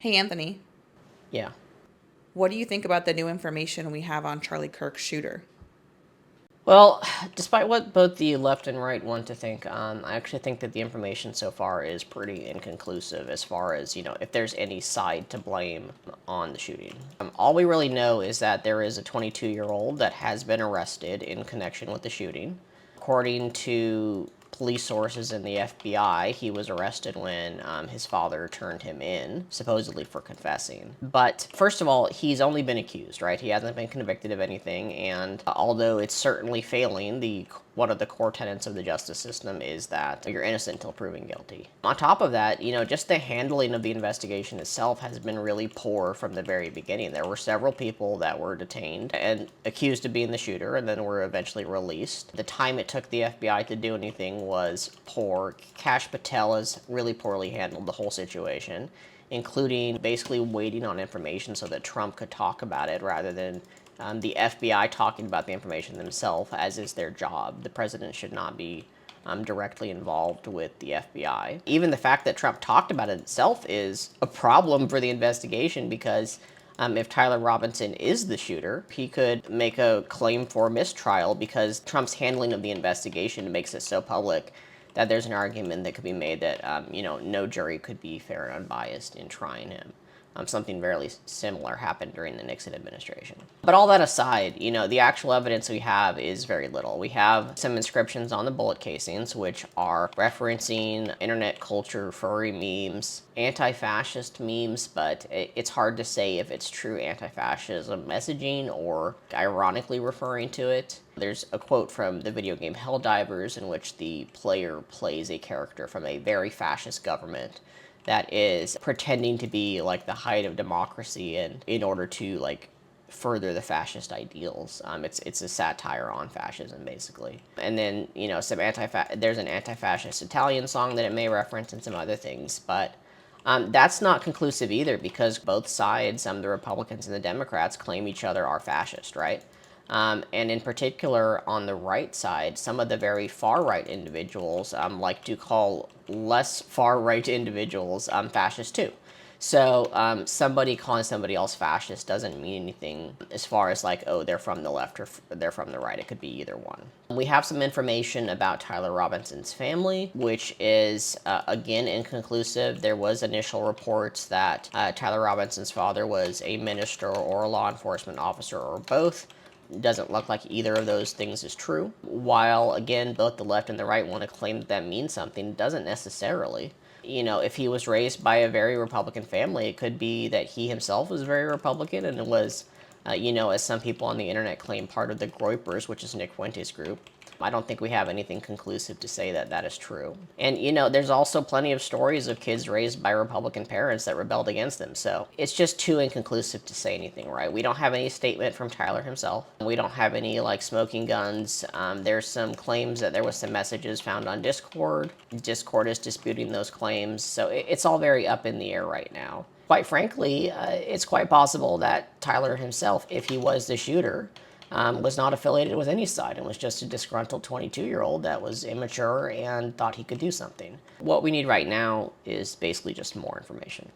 Hey, Anthony, Yeah. what do you think about the new information we have on Charlie Kirk's shooter? Well, despite what both the left and right want to think, I actually think that the information so far is pretty inconclusive as far as, if there's any side to blame on the shooting. All we really know is that there is a 22-year-old that has been arrested in connection with the shooting. According to police sources in the FBI, he was arrested when his father turned him in, supposedly for confessing. But first of all, he's only been accused, right? He hasn't been convicted of anything, and although it's certainly failing, the one of the core tenets of the justice system is that you're innocent until proven guilty. On top of that, just the handling of the investigation itself has been really poor from the very beginning. There were several people that were detained and accused of being the shooter and then were eventually released. The time it took the FBI to do anything was poor. Kash Patel has really poorly handled the whole situation, including basically waiting on information so that Trump could talk about it rather than the FBI talking about the information themselves, as is their job. The president should not be directly involved with the FBI. Even the fact that Trump talked about it itself is a problem for the investigation because if Tyler Robinson is the shooter, he could make a claim for mistrial because Trump's handling of the investigation makes it so public that there's an argument that could be made that no jury could be fair and unbiased in trying him. Something very similar happened during the Nixon administration. But all that aside, the actual evidence we have is very little. We have some inscriptions on the bullet casings, which are referencing internet culture, furry memes, anti-fascist memes, but it's hard to say if it's true anti-fascism messaging or ironically referring to it. There's a quote from the video game Helldivers in which the player plays a character from a very fascist government that is pretending to be like the height of democracy and in order to like further the fascist ideals. It's a satire on fascism basically. And then there's an anti-fascist Italian song that it may reference and some other things, but that's not conclusive either because both sides, the Republicans and the Democrats, claim each other are fascist, right? And in particular, on the right side, some of the very far right individuals like to call less far right individuals fascist too. So somebody calling somebody else fascist doesn't mean anything as far as like, oh, they're from the left or they're from the right. It could be either one. We have some information about Tyler Robinson's family, which is, again, inconclusive. There was initial reports that Tyler Robinson's father was a minister or a law enforcement officer or both. Doesn't look like either of those things is true. While, again, both the left and the right want to claim that that means something, it doesn't necessarily. If he was raised by a very Republican family, it could be that he himself was very Republican and was, as some people on the internet claim, part of the Groypers, which is Nick Fuentes' group. I don't think we have anything conclusive to say that that is true. And, there's also plenty of stories of kids raised by Republican parents that rebelled against them. So it's just too inconclusive to say anything, right? We don't have any statement from Tyler himself. We don't have any, like, smoking guns. There's some claims that there was some messages found on Discord. Discord is disputing those claims. So it's all very up in the air right now. Quite frankly, it's quite possible that Tyler himself, if he was the shooter, was not affiliated with any side and was just a disgruntled 22-year-old that was immature and thought he could do something. What we need right now is basically just more information.